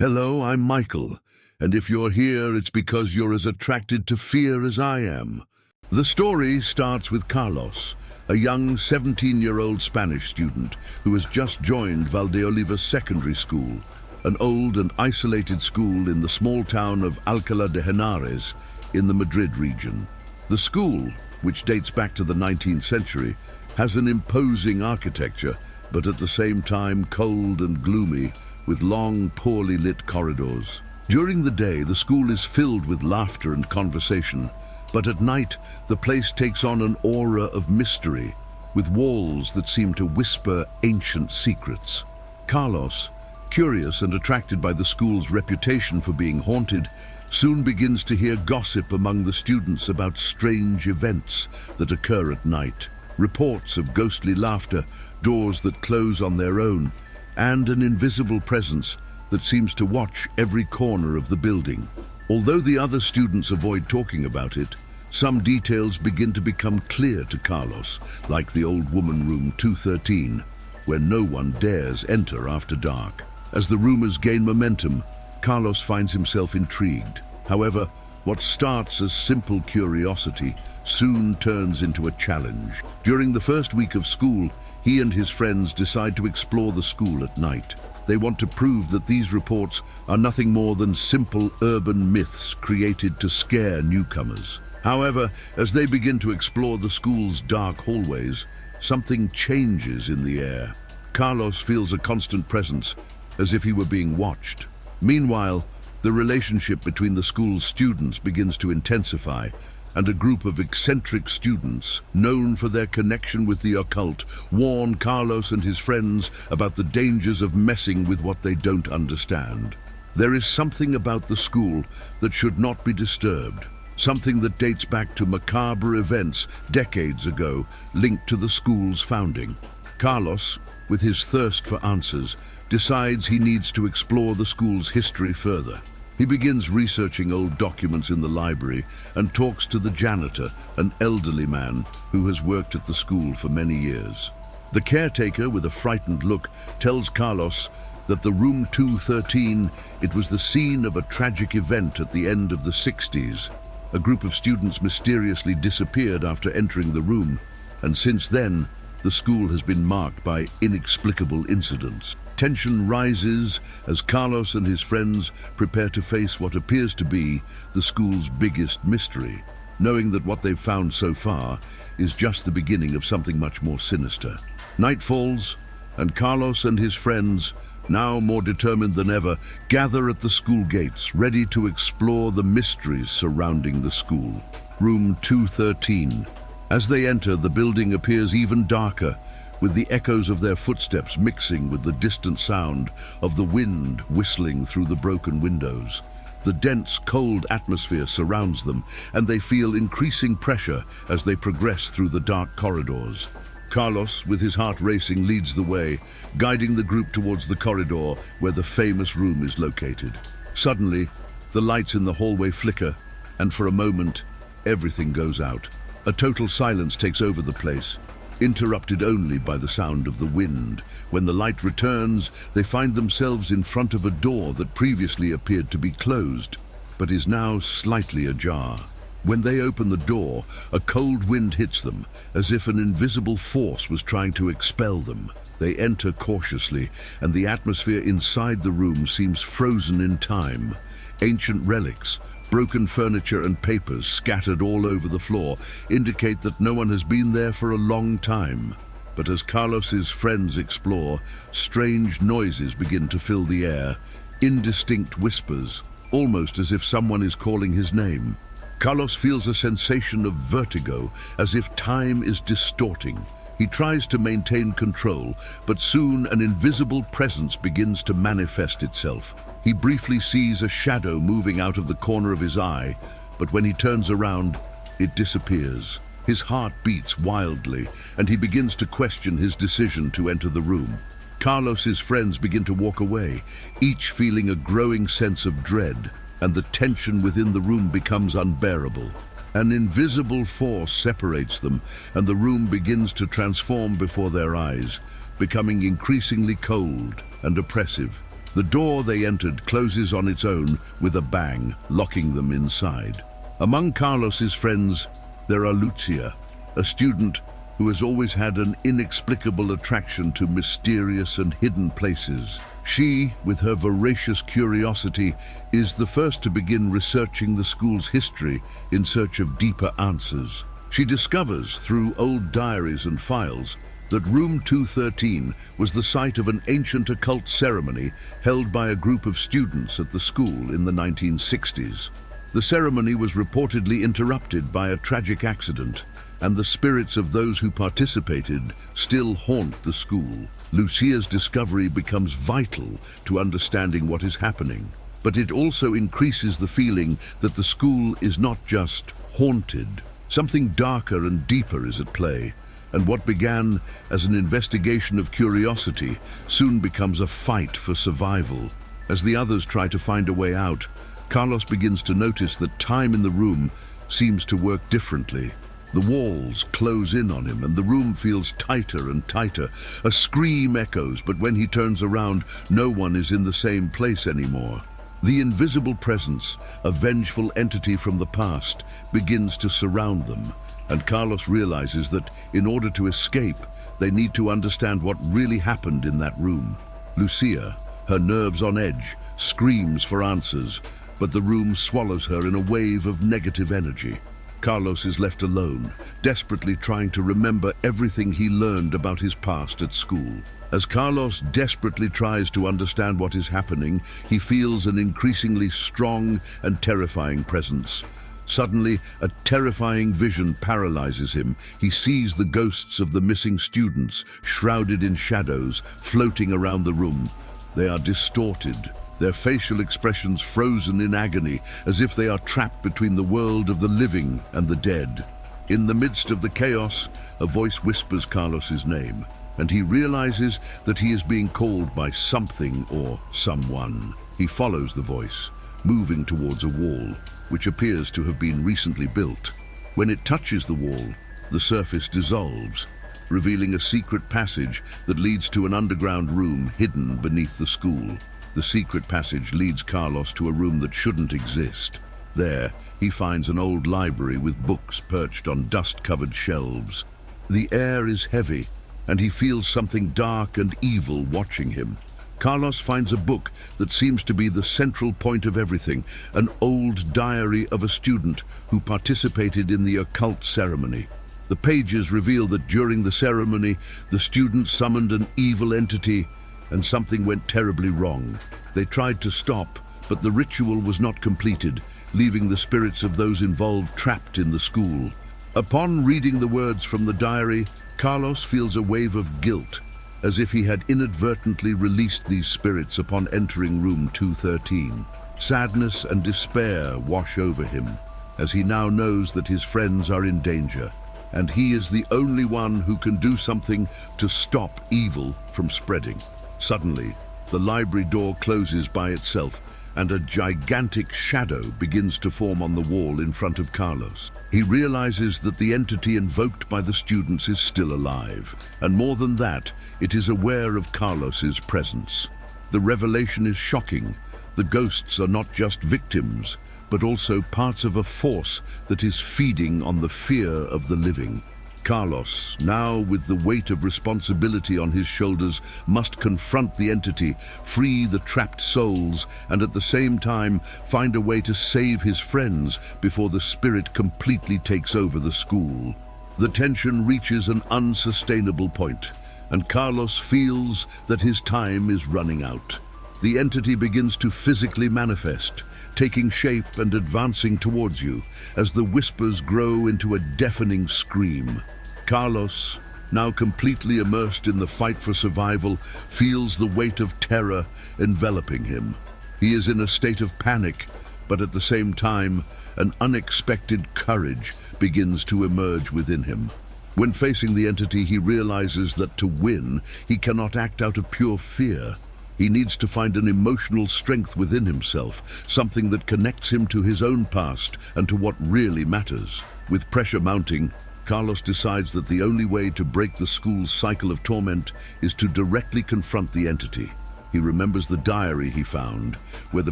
Hello, I'm Michael, and if you're here, it's because you're as attracted to fear as I am. The story starts with Carlos, a young 17-year-old Spanish student who has just joined Valdeolivas Secondary School, an old and isolated school in the small town of Alcalá de Henares in the Madrid region. The school, which dates back to the 19th century, has an imposing architecture, but at the same time cold and gloomy, with long, poorly lit corridors. During the day, the school is filled with laughter and conversation, but at night, the place takes on an aura of mystery, with walls that seem to whisper ancient secrets. Carlos, curious and attracted by the school's reputation for being haunted, soon begins to hear gossip among the students about strange events that occur at night. Reports of ghostly laughter, doors that close on their own, and an invisible presence that seems to watch every corner of the building. Although the other students avoid talking about it, some details begin to become clear to Carlos, like the old woman room 213, where no one dares enter after dark. As the rumors gain momentum, Carlos finds himself intrigued. However, what starts as simple curiosity soon turns into a challenge. During the first week of school, he and his friends decide to explore the school at night. They want to prove that these reports are nothing more than simple urban myths created to scare newcomers. However, as they begin to explore the school's dark hallways, something changes in the air. Carlos feels a constant presence, as if he were being watched. Meanwhile, the relationship between the school's students begins to intensify, and a group of eccentric students, known for their connection with the occult, warn Carlos and his friends about the dangers of messing with what they don't understand. There is something about the school that should not be disturbed, something that dates back to macabre events decades ago linked to the school's founding. Carlos, with his thirst for answers, decides he needs to explore the school's history further. He begins researching old documents in the library and talks to the janitor, an elderly man who has worked at the school for many years. The caretaker, with a frightened look, tells Carlos that the room 213, it was the scene of a tragic event at the end of the 60s. A group of students mysteriously disappeared after entering the room, and since then, the school has been marked by inexplicable incidents. Tension rises as Carlos and his friends prepare to face what appears to be the school's biggest mystery, knowing that what they've found so far is just the beginning of something much more sinister. Night falls, and Carlos and his friends, now more determined than ever, gather at the school gates, ready to explore the mysteries surrounding the school. Room 213. As they enter, the building appears even darker, with the echoes of their footsteps mixing with the distant sound of the wind whistling through the broken windows. The dense, cold atmosphere surrounds them, and they feel increasing pressure as they progress through the dark corridors. Carlos, with his heart racing, leads the way, guiding the group towards the corridor where the famous room is located. Suddenly, the lights in the hallway flicker, and for a moment, everything goes out. A total silence takes over the place, interrupted only by the sound of the wind. When the light returns, they find themselves in front of a door that previously appeared to be closed, but is now slightly ajar. When they open the door, a cold wind hits them, as if an invisible force was trying to expel them. They enter cautiously, and the atmosphere inside the room seems frozen in time. Ancient relics, broken furniture and papers scattered all over the floor indicate that no one has been there for a long time. But as Carlos's friends explore, strange noises begin to fill the air, indistinct whispers, almost as if someone is calling his name. Carlos feels a sensation of vertigo, as if time is distorting. He tries to maintain control, but soon an invisible presence begins to manifest itself. He briefly sees a shadow moving out of the corner of his eye, but when he turns around, it disappears. His heart beats wildly, and he begins to question his decision to enter the room. Carlos's friends begin to walk away, each feeling a growing sense of dread, and the tension within the room becomes unbearable. An invisible force separates them, and the room begins to transform before their eyes, becoming increasingly cold and oppressive. The door they entered closes on its own with a bang, locking them inside. Among Carlos's friends, there are Lucia, a student who has always had an inexplicable attraction to mysterious and hidden places. She, with her voracious curiosity, is the first to begin researching the school's history in search of deeper answers. She discovers, through old diaries and files, that Room 213 was the site of an ancient occult ceremony held by a group of students at the school in the 1960s. The ceremony was reportedly interrupted by a tragic accident, and the spirits of those who participated still haunt the school. Lucia's discovery becomes vital to understanding what is happening, but it also increases the feeling that the school is not just haunted. Something darker and deeper is at play, and what began as an investigation of curiosity soon becomes a fight for survival. As the others try to find a way out, Carlos begins to notice that time in the room seems to work differently. The walls close in on him and the room feels tighter and tighter. A scream echoes, but when he turns around, no one is in the same place anymore. The invisible presence, a vengeful entity from the past, begins to surround them, and Carlos realizes that in order to escape, they need to understand what really happened in that room. Lucia, her nerves on edge, screams for answers, but the room swallows her in a wave of negative energy. Carlos is left alone, desperately trying to remember everything he learned about his past at school. As Carlos desperately tries to understand what is happening, he feels an increasingly strong and terrifying presence. Suddenly, a terrifying vision paralyzes him. He sees the ghosts of the missing students, shrouded in shadows, floating around the room. They are distorted, their facial expressions frozen in agony, as if they are trapped between the world of the living and the dead. In the midst of the chaos, a voice whispers Carlos's name, and he realizes that he is being called by something or someone. He follows the voice, moving towards a wall, which appears to have been recently built. When it touches the wall, the surface dissolves, revealing a secret passage that leads to an underground room hidden beneath the school. The secret passage leads Carlos to a room that shouldn't exist. There, he finds an old library with books perched on dust-covered shelves. The air is heavy, and he feels something dark and evil watching him. Carlos finds a book that seems to be the central point of everything, an old diary of a student who participated in the occult ceremony. The pages reveal that during the ceremony, the student summoned an evil entity, and something went terribly wrong. They tried to stop, but the ritual was not completed, leaving the spirits of those involved trapped in the school. Upon reading the words from the diary, Carlos feels a wave of guilt, as if he had inadvertently released these spirits upon entering room 213. Sadness and despair wash over him, as he now knows that his friends are in danger, and he is the only one who can do something to stop evil from spreading. Suddenly, the library door closes by itself, and a gigantic shadow begins to form on the wall in front of Carlos. He realizes that the entity invoked by the students is still alive, and more than that, it is aware of Carlos's presence. The revelation is shocking. The ghosts are not just victims, but also parts of a force that is feeding on the fear of the living. Carlos, now with the weight of responsibility on his shoulders, must confront the entity, free the trapped souls, and at the same time find a way to save his friends before the spirit completely takes over the school. The tension reaches an unsustainable point, and Carlos feels that his time is running out. The entity begins to physically manifest, taking shape and advancing towards you as the whispers grow into a deafening scream. Carlos, now completely immersed in the fight for survival, feels the weight of terror enveloping him. He is in a state of panic, but at the same time, an unexpected courage begins to emerge within him. When facing the entity, he realizes that to win, he cannot act out of pure fear. He needs to find an emotional strength within himself, something that connects him to his own past and to what really matters. With pressure mounting, Carlos decides that the only way to break the school's cycle of torment is to directly confront the entity. He remembers the diary he found, where the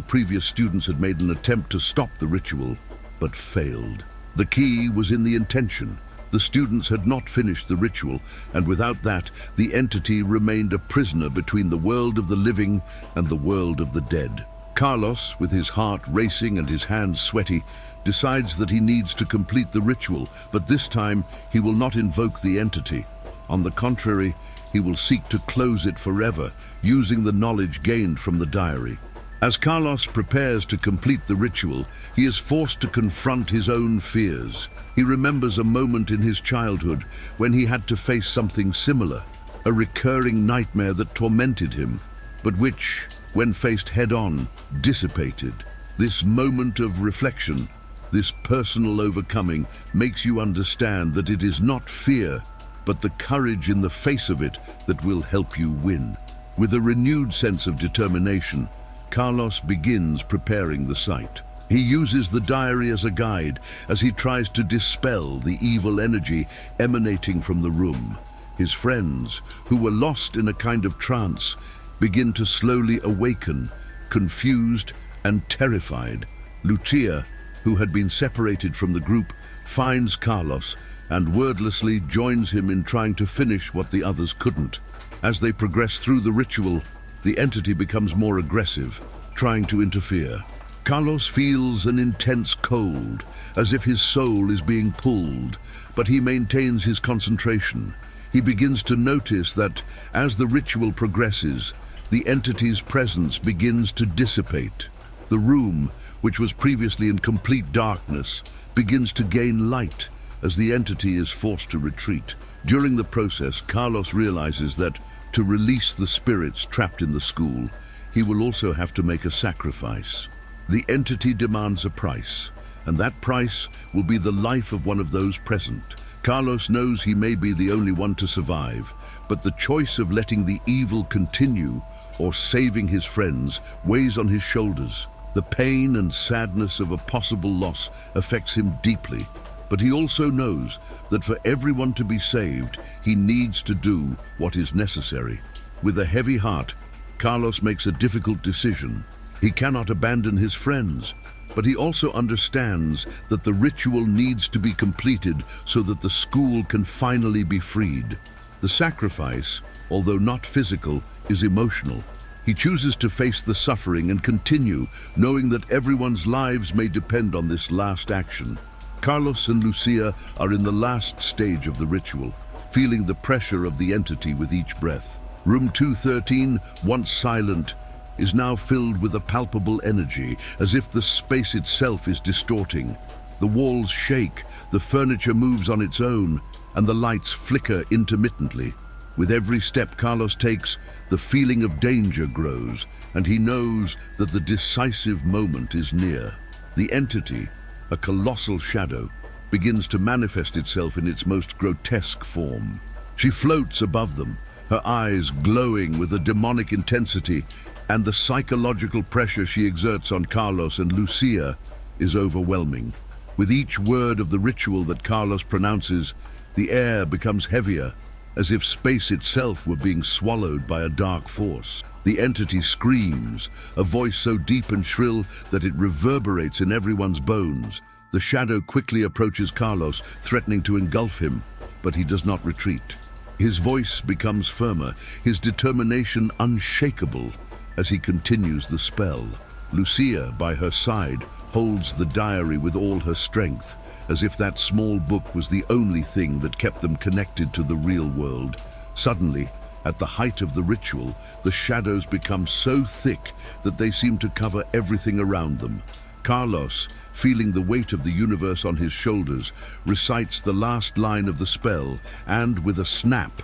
previous students had made an attempt to stop the ritual, but failed. The key was in the intention. The students had not finished the ritual, and without that, the entity remained a prisoner between the world of the living and the world of the dead. Carlos, with his heart racing and his hands sweaty, decides that he needs to complete the ritual, but this time he will not invoke the entity. On the contrary, he will seek to close it forever, using the knowledge gained from the diary. As Carlos prepares to complete the ritual, he is forced to confront his own fears. He remembers a moment in his childhood when he had to face something similar, a recurring nightmare that tormented him, but which, when faced head-on, dissipated. This moment of reflection, this personal overcoming, makes you understand that it is not fear, but the courage in the face of it that will help you win. With a renewed sense of determination, Carlos begins preparing the site. He uses the diary as a guide as he tries to dispel the evil energy emanating from the room. His friends, who were lost in a kind of trance, begin to slowly awaken, confused and terrified. Lucia, who had been separated from the group, finds Carlos and wordlessly joins him in trying to finish what the others couldn't. As they progress through the ritual, the entity becomes more aggressive, trying to interfere. Carlos feels an intense cold, as if his soul is being pulled, but he maintains his concentration. He begins to notice that, as the ritual progresses, the entity's presence begins to dissipate. The room, which was previously in complete darkness, begins to gain light, as the entity is forced to retreat. During the process, Carlos realizes that, to release the spirits trapped in the school, he will also have to make a sacrifice. The entity demands a price, and that price will be the life of one of those present. Carlos knows he may be the only one to survive, but the choice of letting the evil continue or saving his friends weighs on his shoulders. The pain and sadness of a possible loss affects him deeply, but he also knows that for everyone to be saved, he needs to do what is necessary. With a heavy heart, Carlos makes a difficult decision. He cannot abandon his friends, but he also understands that the ritual needs to be completed so that the school can finally be freed. The sacrifice, although not physical, is emotional. He chooses to face the suffering and continue, knowing that everyone's lives may depend on this last action. Carlos and Lucia are in the last stage of the ritual, feeling the pressure of the entity with each breath. Room 213, once silent, is now filled with a palpable energy, as if the space itself is distorting. The walls shake, the furniture moves on its own, and the lights flicker intermittently. With every step Carlos takes, the feeling of danger grows, and he knows that the decisive moment is near. The entity, a colossal shadow, begins to manifest itself in its most grotesque form. She floats above them, her eyes glowing with a demonic intensity, and the psychological pressure she exerts on Carlos and Lucia is overwhelming. With each word of the ritual that Carlos pronounces, the air becomes heavier, as if space itself were being swallowed by a dark force. The entity screams, a voice so deep and shrill that it reverberates in everyone's bones. The shadow quickly approaches Carlos, threatening to engulf him, but he does not retreat. His voice becomes firmer, his determination unshakable, as he continues the spell. Lucia, by her side, holds the diary with all her strength, as if that small book was the only thing that kept them connected to the real world. Suddenly, at the height of the ritual, the shadows become so thick that they seem to cover everything around them. Carlos, feeling the weight of the universe on his shoulders, recites the last line of the spell, and with a snap,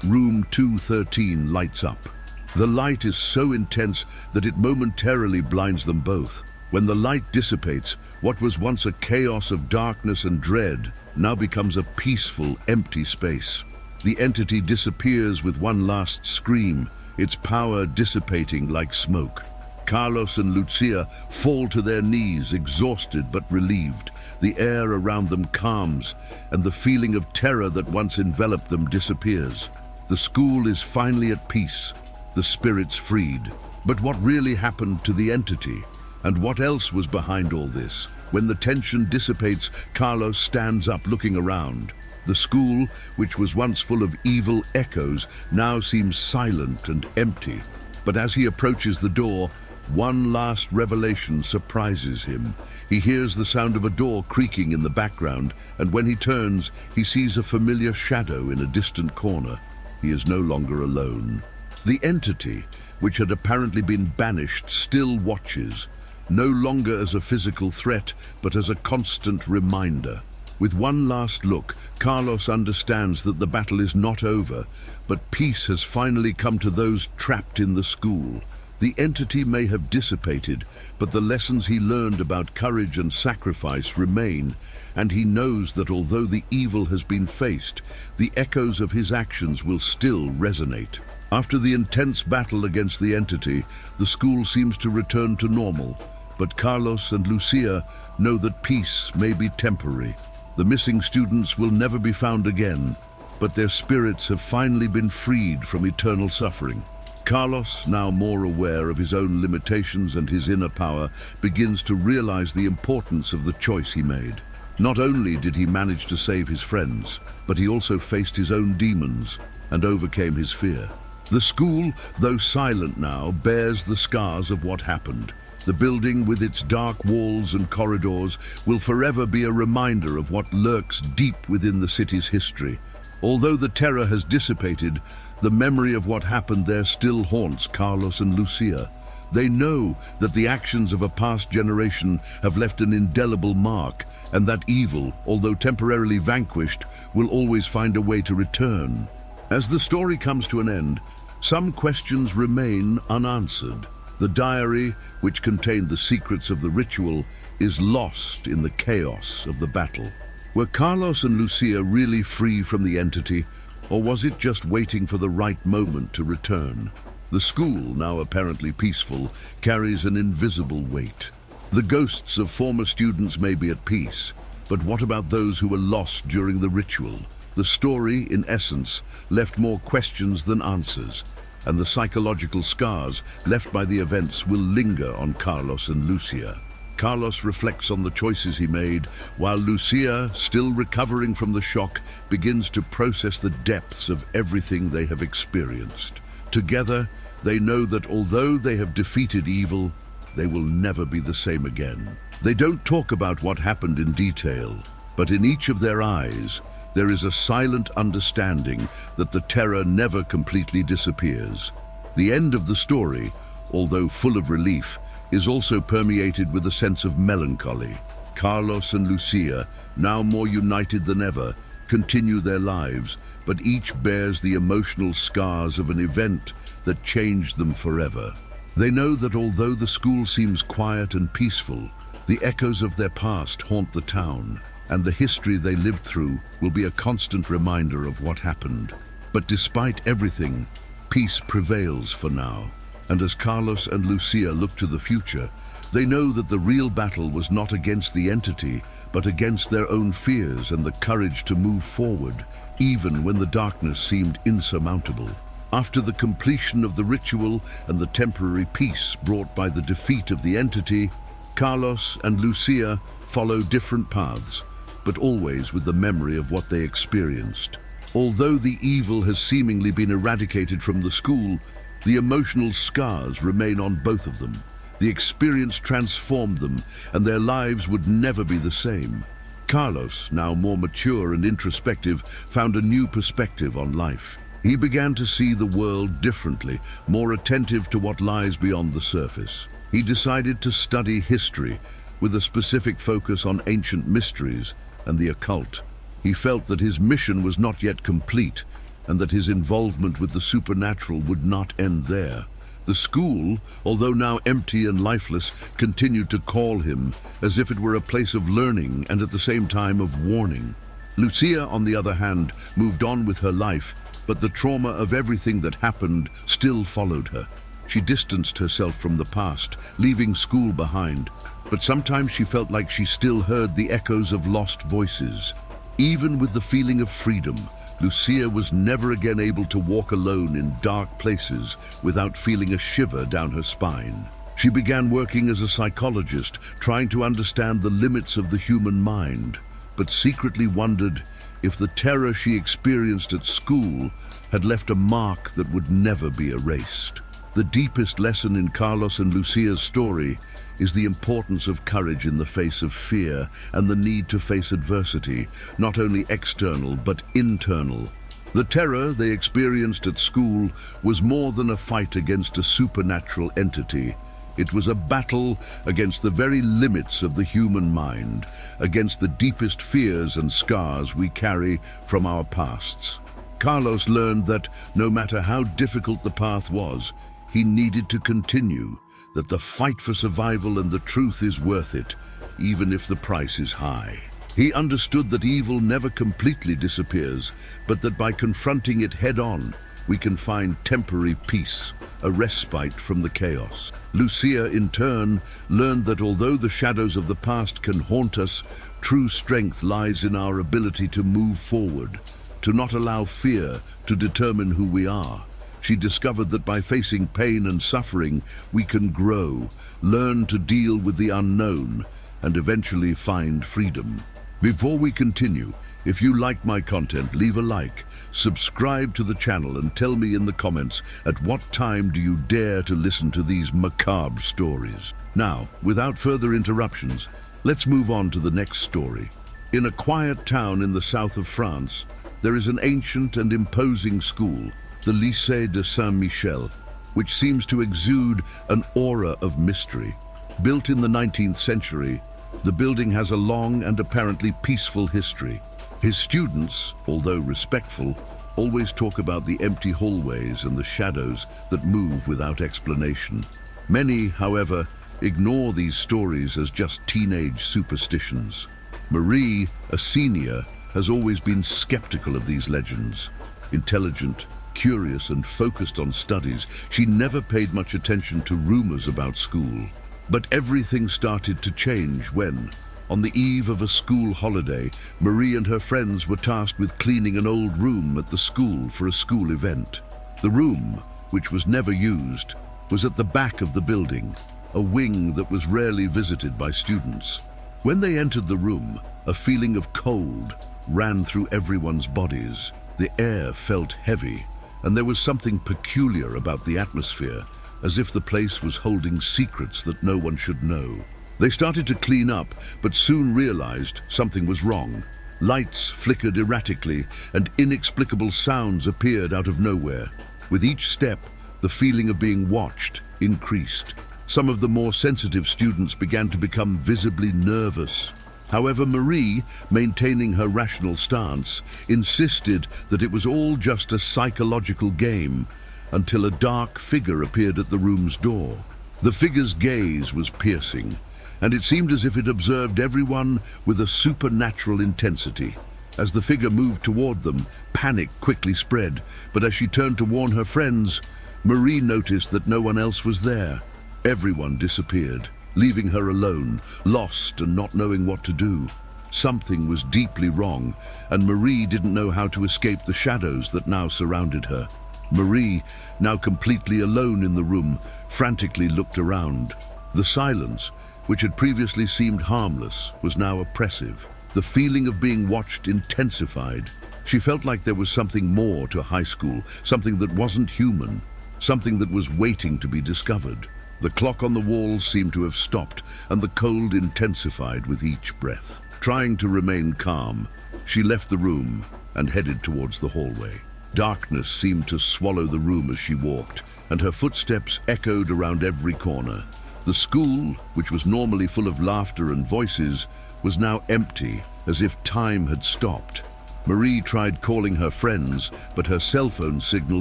room 213 lights up. The light is so intense that it momentarily blinds them both. When the light dissipates, what was once a chaos of darkness and dread now becomes a peaceful, empty space. The entity disappears with one last scream, its power dissipating like smoke. Carlos and Lucia fall to their knees, exhausted but relieved. The air around them calms, and the feeling of terror that once enveloped them disappears. The school is finally at peace. the spirits freed. But what really happened to the entity? And what else was behind all this? When the tension dissipates, Carlos stands up looking around. The school, which was once full of evil echoes, now seems silent and empty. But as he approaches the door, one last revelation surprises him. He hears the sound of a door creaking in the background, and when he turns, he sees a familiar shadow in a distant corner. He is no longer alone. The entity, which had apparently been banished, still watches, no longer as a physical threat, but as a constant reminder. With one last look, Carlos understands that the battle is not over, but peace has finally come to those trapped in the school. The entity may have dissipated, but the lessons he learned about courage and sacrifice remain, and he knows that although the evil has been faced, the echoes of his actions will still resonate. After the intense battle against the entity, the school seems to return to normal, but Carlos and Lucia know that peace may be temporary. The missing students will never be found again, but their spirits have finally been freed from eternal suffering. Carlos, now more aware of his own limitations and his inner power, begins to realize the importance of the choice he made. Not only did he manage to save his friends, but he also faced his own demons and overcame his fear. The school, though silent now, bears the scars of what happened. The building, with its dark walls and corridors, will forever be a reminder of what lurks deep within the city's history. Although the terror has dissipated, the memory of what happened there still haunts Carlos and Lucia. They know that the actions of a past generation have left an indelible mark, and that evil, although temporarily vanquished, will always find a way to return. As the story comes to an end, some questions remain unanswered. The diary, which contained the secrets of the ritual, is lost in the chaos of the battle. Were Carlos and Lucia really free from the entity, or was it just waiting for the right moment to return? The school, now apparently peaceful, carries an invisible weight. The ghosts of former students may be at peace, but what about those who were lost during the ritual? The story, in essence, left more questions than answers, and the psychological scars left by the events will linger on Carlos and Lucia. Carlos reflects on the choices he made, while Lucia, still recovering from the shock, begins to process the depths of everything they have experienced. Together, they know that although they have defeated evil, they will never be the same again. They don't talk about what happened in detail, but in each of their eyes, there is a silent understanding that the terror never completely disappears. The end of the story, although full of relief, is also permeated with a sense of melancholy. Carlos and Lucia, now more united than ever, continue their lives, but each bears the emotional scars of an event that changed them forever. They know that although the school seems quiet and peaceful, the echoes of their past haunt the town, and the history they lived through will be a constant reminder of what happened. But despite everything, peace prevails for now. And as Carlos and Lucia look to the future, they know that the real battle was not against the entity, but against their own fears and the courage to move forward, even when the darkness seemed insurmountable. After the completion of the ritual and the temporary peace brought by the defeat of the entity, Carlos and Lucia follow different paths, but always with the memory of what they experienced. Although the evil has seemingly been eradicated from the school, the emotional scars remain on both of them. The experience transformed them, and their lives would never be the same. Carlos, now more mature and introspective, found a new perspective on life. He began to see the world differently, more attentive to what lies beyond the surface. He decided to study history, with a specific focus on ancient mysteries and the occult. He felt that his mission was not yet complete, and that his involvement with the supernatural would not end there. The school, although now empty and lifeless, continued to call him, as if it were a place of learning and at the same time of warning. Lucia, on the other hand, moved on with her life, but the trauma of everything that happened still followed her. She distanced herself from the past, leaving school behind, but sometimes she felt like she still heard the echoes of lost voices. Even with the feeling of freedom, Lucia was never again able to walk alone in dark places without feeling a shiver down her spine. She began working as a psychologist, trying to understand the limits of the human mind, but secretly wondered if the terror she experienced at school had left a mark that would never be erased. The deepest lesson in Carlos and Lucia's story is the importance of courage in the face of fear and the need to face adversity, not only external but internal. The terror they experienced at school was more than a fight against a supernatural entity. It was a battle against the very limits of the human mind, against the deepest fears and scars we carry from our pasts. Carlos learned that no matter how difficult the path was, he needed to continue, that the fight for survival and the truth is worth it, even if the price is high. He understood that evil never completely disappears, but that by confronting it head-on, we can find temporary peace, a respite from the chaos. Lucia, in turn, learned that although the shadows of the past can haunt us, true strength lies in our ability to move forward, to not allow fear to determine who we are. She discovered that by facing pain and suffering, we can grow, learn to deal with the unknown, and eventually find freedom. Before we continue, if you like my content, leave a like, subscribe to the channel, and tell me in the comments at what time do you dare to listen to these macabre stories. Now, without further interruptions, let's move on to the next story. In a quiet town in the south of France, there is an ancient and imposing school, the Lycée de Saint-Michel, which seems to exude an aura of mystery. Built in the 19th century, the building has a long and apparently peaceful history. His students, although respectful, always talk about the empty hallways and the shadows that move without explanation. Many, however, ignore these stories as just teenage superstitions. Marie, a senior, has always been skeptical of these legends. Intelligent, curious, and focused on studies, she never paid much attention to rumors about school. But everything started to change when, on the eve of a school holiday, Marie and her friends were tasked with cleaning an old room at the school for a school event. The room, which was never used, was at the back of the building, a wing that was rarely visited by students. When they entered the room, a feeling of cold ran through everyone's bodies. The air felt heavy, and there was something peculiar about the atmosphere, as if the place was holding secrets that no one should know. They started to clean up, but soon realized something was wrong. Lights flickered erratically, and inexplicable sounds appeared out of nowhere. With each step, the feeling of being watched increased. Some of the more sensitive students began to become visibly nervous. However, Marie, maintaining her rational stance, insisted that it was all just a psychological game, until a dark figure appeared at the room's door. The figure's gaze was piercing, and it seemed as if it observed everyone with a supernatural intensity. As the figure moved toward them, panic quickly spread, but as she turned to warn her friends, Marie noticed that no one else was there. Everyone disappeared, leaving her alone, lost and not knowing what to do. Something was deeply wrong, and Marie didn't know how to escape the shadows that now surrounded her. Marie, now completely alone in the room, frantically looked around. The silence, which had previously seemed harmless, was now oppressive. The feeling of being watched intensified. She felt like there was something more to high school, something that wasn't human, something that was waiting to be discovered. The clock on the wall seemed to have stopped, and the cold intensified with each breath. Trying to remain calm, she left the room and headed towards the hallway. Darkness seemed to swallow the room as she walked, and her footsteps echoed around every corner. The school, which was normally full of laughter and voices, was now empty, as if time had stopped. Marie tried calling her friends, but her cell phone signal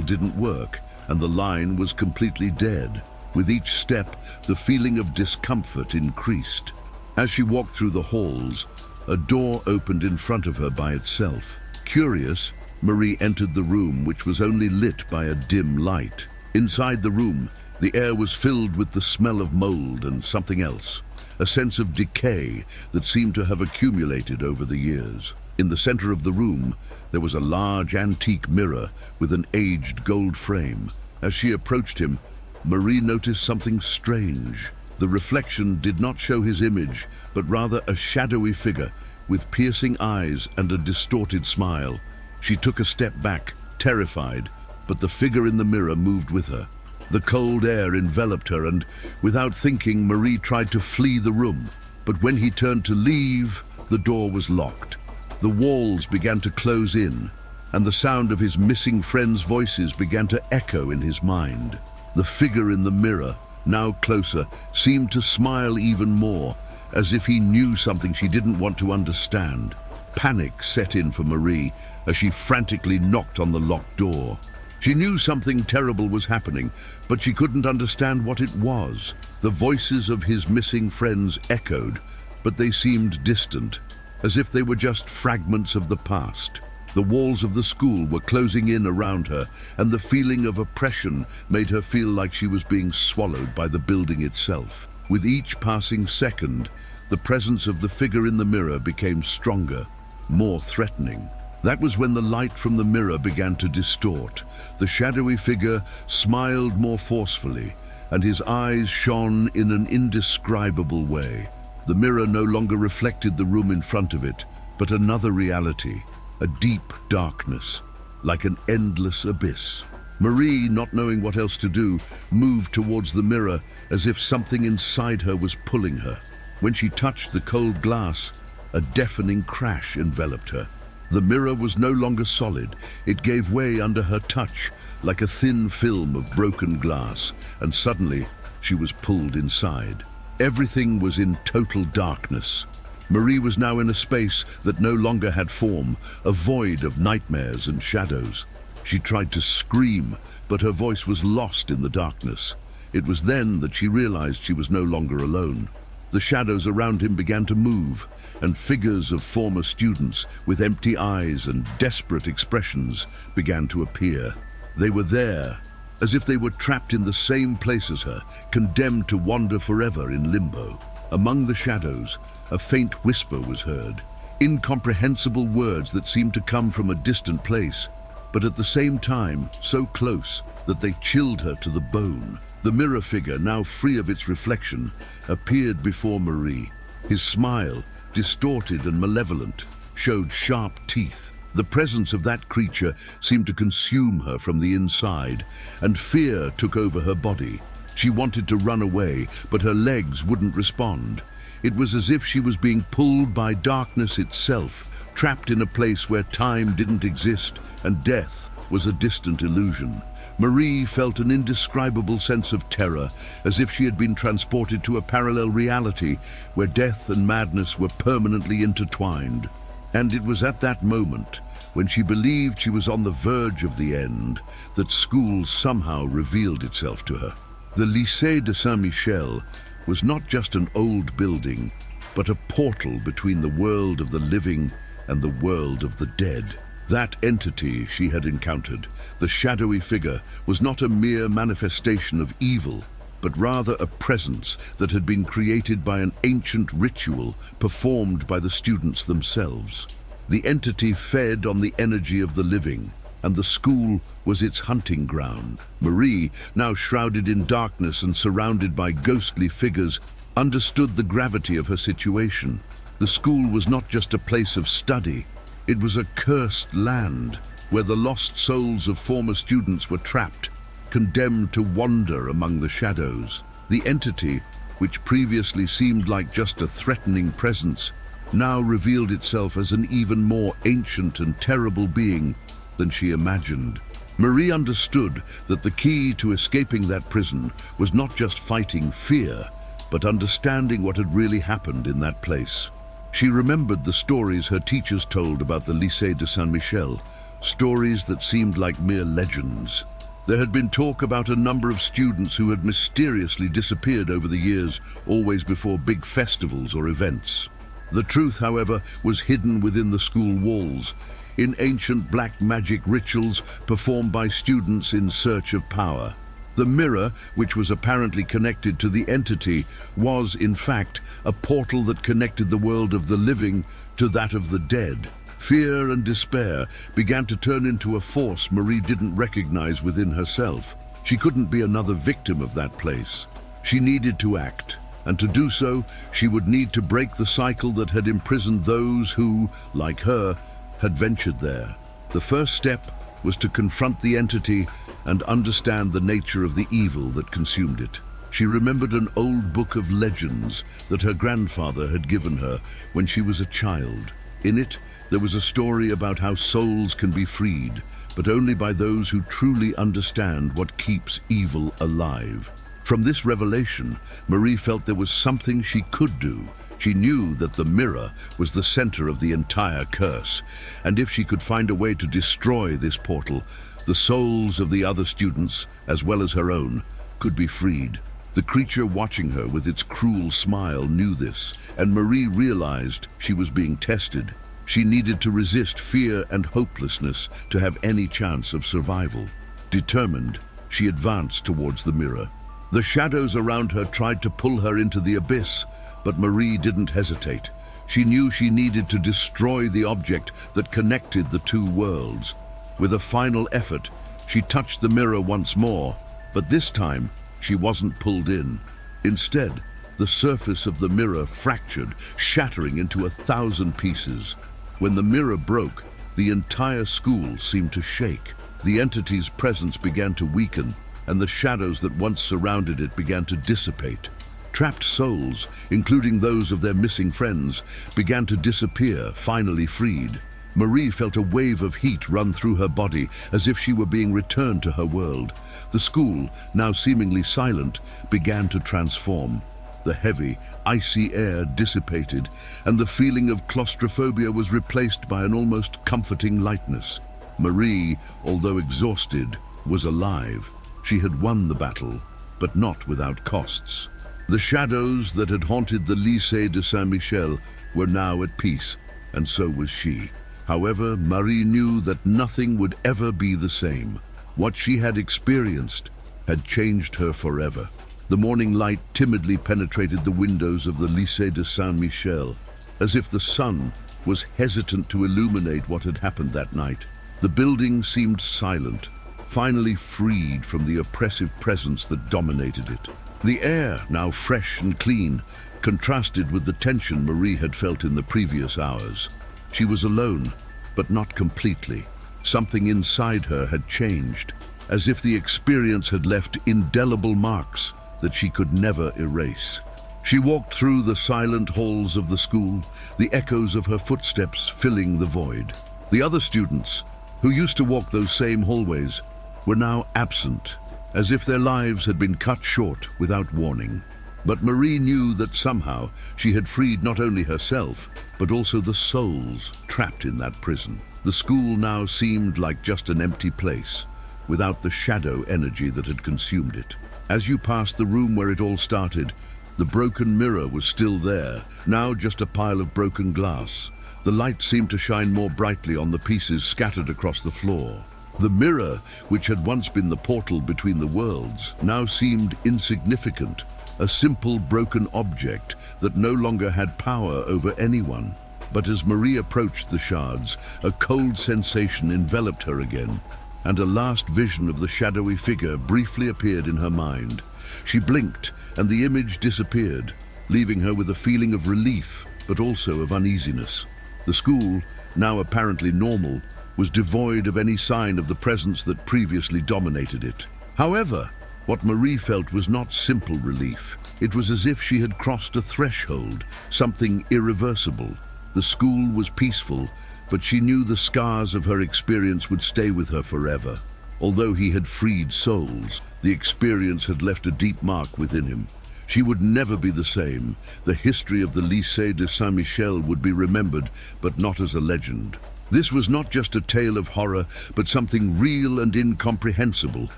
didn't work, and the line was completely dead. With each step, the feeling of discomfort increased. As she walked through the halls, a door opened in front of her by itself. Curious, Marie entered the room, which was only lit by a dim light. Inside the room, the air was filled with the smell of mold and something else, a sense of decay that seemed to have accumulated over the years. In the center of the room, there was a large antique mirror with an aged gold frame. As she approached him, Marie noticed something strange. The reflection did not show his image, but rather a shadowy figure with piercing eyes and a distorted smile. She took a step back, terrified, but the figure in the mirror moved with her. The cold air enveloped her, and without thinking, Marie tried to flee the room. But when he turned to leave, the door was locked. The walls began to close in, and the sound of his missing friends' voices began to echo in his mind. The figure in the mirror, now closer, seemed to smile even more, as if he knew something she didn't want to understand. Panic set in for Marie as she frantically knocked on the locked door. She knew something terrible was happening, but she couldn't understand what it was. The voices of his missing friends echoed, but they seemed distant, as if they were just fragments of the past. The walls of the school were closing in around her, and the feeling of oppression made her feel like she was being swallowed by the building itself. With each passing second, the presence of the figure in the mirror became stronger, more threatening. That was when the light from the mirror began to distort. The shadowy figure smiled more forcefully, and his eyes shone in an indescribable way. The mirror no longer reflected the room in front of it, but another reality, a deep darkness, like an endless abyss. Marie, not knowing what else to do, moved towards the mirror as if something inside her was pulling her. When she touched the cold glass, a deafening crash enveloped her. The mirror was no longer solid. It gave way under her touch, like a thin film of broken glass, and suddenly she was pulled inside. Everything was in total darkness. Marie was now in a space that no longer had form, a void of nightmares and shadows. She tried to scream, but her voice was lost in the darkness. It was then that she realized she was no longer alone. The shadows around him began to move, and figures of former students with empty eyes and desperate expressions began to appear. They were there, as if they were trapped in the same place as her, condemned to wander forever in limbo. Among the shadows, a faint whisper was heard, incomprehensible words that seemed to come from a distant place, but at the same time so close that they chilled her to the bone. The mirror figure, now free of its reflection, appeared before Marie. His smile, distorted and malevolent, showed sharp teeth. The presence of that creature seemed to consume her from the inside, and fear took over her body. She wanted to run away, but her legs wouldn't respond. It was as if she was being pulled by darkness itself, trapped in a place where time didn't exist and death was a distant illusion. Marie felt an indescribable sense of terror, as if she had been transported to a parallel reality where death and madness were permanently intertwined. And it was at that moment, when she believed she was on the verge of the end, that school somehow revealed itself to her. The Lycée de Saint-Michel was not just an old building, but a portal between the world of the living and the world of the dead. That entity she had encountered, the shadowy figure, was not a mere manifestation of evil, but rather a presence that had been created by an ancient ritual performed by the students themselves. The entity fed on the energy of the living, and the school was its hunting ground. Marie, now shrouded in darkness and surrounded by ghostly figures, understood the gravity of her situation. The school was not just a place of study. It was a cursed land where the lost souls of former students were trapped, condemned to wander among the shadows. The entity, which previously seemed like just a threatening presence, now revealed itself as an even more ancient and terrible being than she imagined. Marie understood that the key to escaping that prison was not just fighting fear, but understanding what had really happened in that place. She remembered the stories her teachers told about the Lycée de Saint-Michel, stories that seemed like mere legends. There had been talk about a number of students who had mysteriously disappeared over the years, always before big festivals or events. The truth, however, was hidden within the school walls, in ancient black magic rituals performed by students in search of power. The mirror, which was apparently connected to the entity, was, in fact, a portal that connected the world of the living to that of the dead. Fear and despair began to turn into a force Marie didn't recognize within herself. She couldn't be another victim of that place. She needed to act, and to do so, she would need to break the cycle that had imprisoned those who, like her, had ventured there. The first step was to confront the entity and understand the nature of the evil that consumed it. She remembered an old book of legends that her grandfather had given her when she was a child. In it, there was a story about how souls can be freed, but only by those who truly understand what keeps evil alive. From this revelation, Marie felt there was something she could do. She knew that the mirror was the center of the entire curse, and if she could find a way to destroy this portal, the souls of the other students, as well as her own, could be freed. The creature watching her with its cruel smile knew this, and Marie realized she was being tested. She needed to resist fear and hopelessness to have any chance of survival. Determined, she advanced towards the mirror. The shadows around her tried to pull her into the abyss, but Marie didn't hesitate. She knew she needed to destroy the object that connected the two worlds. With a final effort, she touched the mirror once more, but this time she wasn't pulled in. Instead, the surface of the mirror fractured, shattering into 1,000 pieces. When the mirror broke, the entire school seemed to shake. The entity's presence began to weaken, and the shadows that once surrounded it began to dissipate. Trapped souls, including those of their missing friends, began to disappear, finally freed. Marie felt a wave of heat run through her body, as if she were being returned to her world. The school, now seemingly silent, began to transform. The heavy, icy air dissipated, and the feeling of claustrophobia was replaced by an almost comforting lightness. Marie, although exhausted, was alive. She had won the battle, but not without costs. The shadows that had haunted the Lycée de Saint-Michel were now at peace, and so was she. However, Marie knew that nothing would ever be the same. What she had experienced had changed her forever. The morning light timidly penetrated the windows of the Lycée de Saint-Michel, as if the sun was hesitant to illuminate what had happened that night. The building seemed silent, finally freed from the oppressive presence that dominated it. The air, now fresh and clean, contrasted with the tension Marie had felt in the previous hours. She was alone, but not completely. Something inside her had changed, as if the experience had left indelible marks that she could never erase. She walked through the silent halls of the school, the echoes of her footsteps filling the void. The other students, who used to walk those same hallways, were now absent, as if their lives had been cut short without warning. But Marie knew that somehow she had freed not only herself, but also the souls trapped in that prison. The school now seemed like just an empty place, without the shadow energy that had consumed it. As you passed the room where it all started, the broken mirror was still there, now just a pile of broken glass. The light seemed to shine more brightly on the pieces scattered across the floor. The mirror, which had once been the portal between the worlds, now seemed insignificant, a simple broken object that no longer had power over anyone. But as Marie approached the shards, a cold sensation enveloped her again, and a last vision of the shadowy figure briefly appeared in her mind. She blinked, and the image disappeared, leaving her with a feeling of relief, but also of uneasiness. The school, now apparently normal, was devoid of any sign of the presence that previously dominated it. However, what Marie felt was not simple relief. It was as if she had crossed a threshold, something irreversible. The school was peaceful, but she knew the scars of her experience would stay with her forever. Although he had freed souls, the experience had left a deep mark within him. She would never be the same. The history of the Lycée de Saint-Michel would be remembered, but not as a legend. This was not just a tale of horror, but something real and incomprehensible,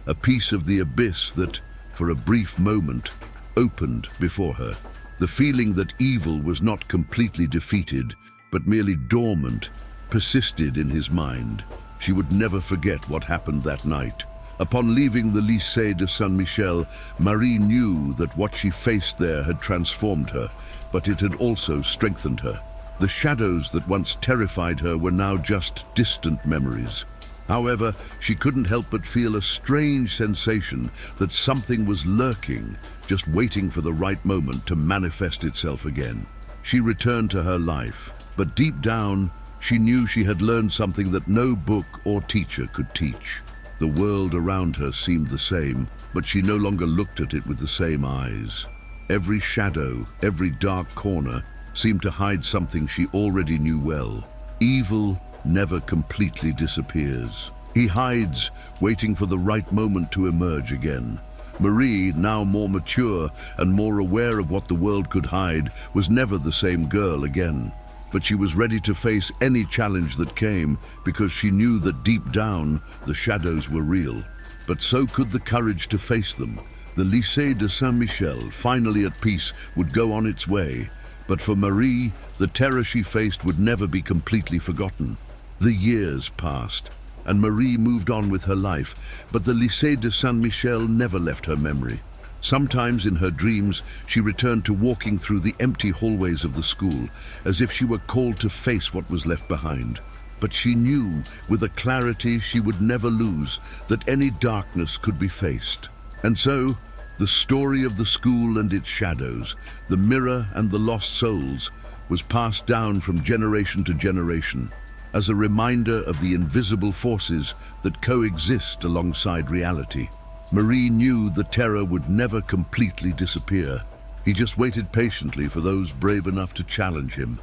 a piece of the abyss that, for a brief moment, opened before her. The feeling that evil was not completely defeated, but merely dormant, persisted in his mind. She would never forget what happened that night. Upon leaving the Lycée de Saint-Michel, Marie knew that what she faced there had transformed her, but it had also strengthened her. The shadows that once terrified her were now just distant memories. However, she couldn't help but feel a strange sensation that something was lurking, just waiting for the right moment to manifest itself again. She returned to her life, but deep down, she knew she had learned something that no book or teacher could teach. The world around her seemed the same, but she no longer looked at it with the same eyes. Every shadow, every dark corner, seemed to hide something she already knew well. Evil never completely disappears. He hides, waiting for the right moment to emerge again. Marie, now more mature and more aware of what the world could hide, was never the same girl again. But she was ready to face any challenge that came because she knew that deep down, the shadows were real. But so could the courage to face them. The Lycée de Saint-Michel, finally at peace, would go on its way. But for Marie, the terror she faced would never be completely forgotten. The years passed, and Marie moved on with her life, but the Lycée de Saint-Michel never left her memory. Sometimes in her dreams, she returned to walking through the empty hallways of the school, as if she were called to face what was left behind. But she knew, with a clarity she would never lose, that any darkness could be faced. And so, the story of the school and its shadows, the mirror and the lost souls, was passed down from generation to generation, as a reminder of the invisible forces that coexist alongside reality. Marie knew the terror would never completely disappear. He just waited patiently for those brave enough to challenge him.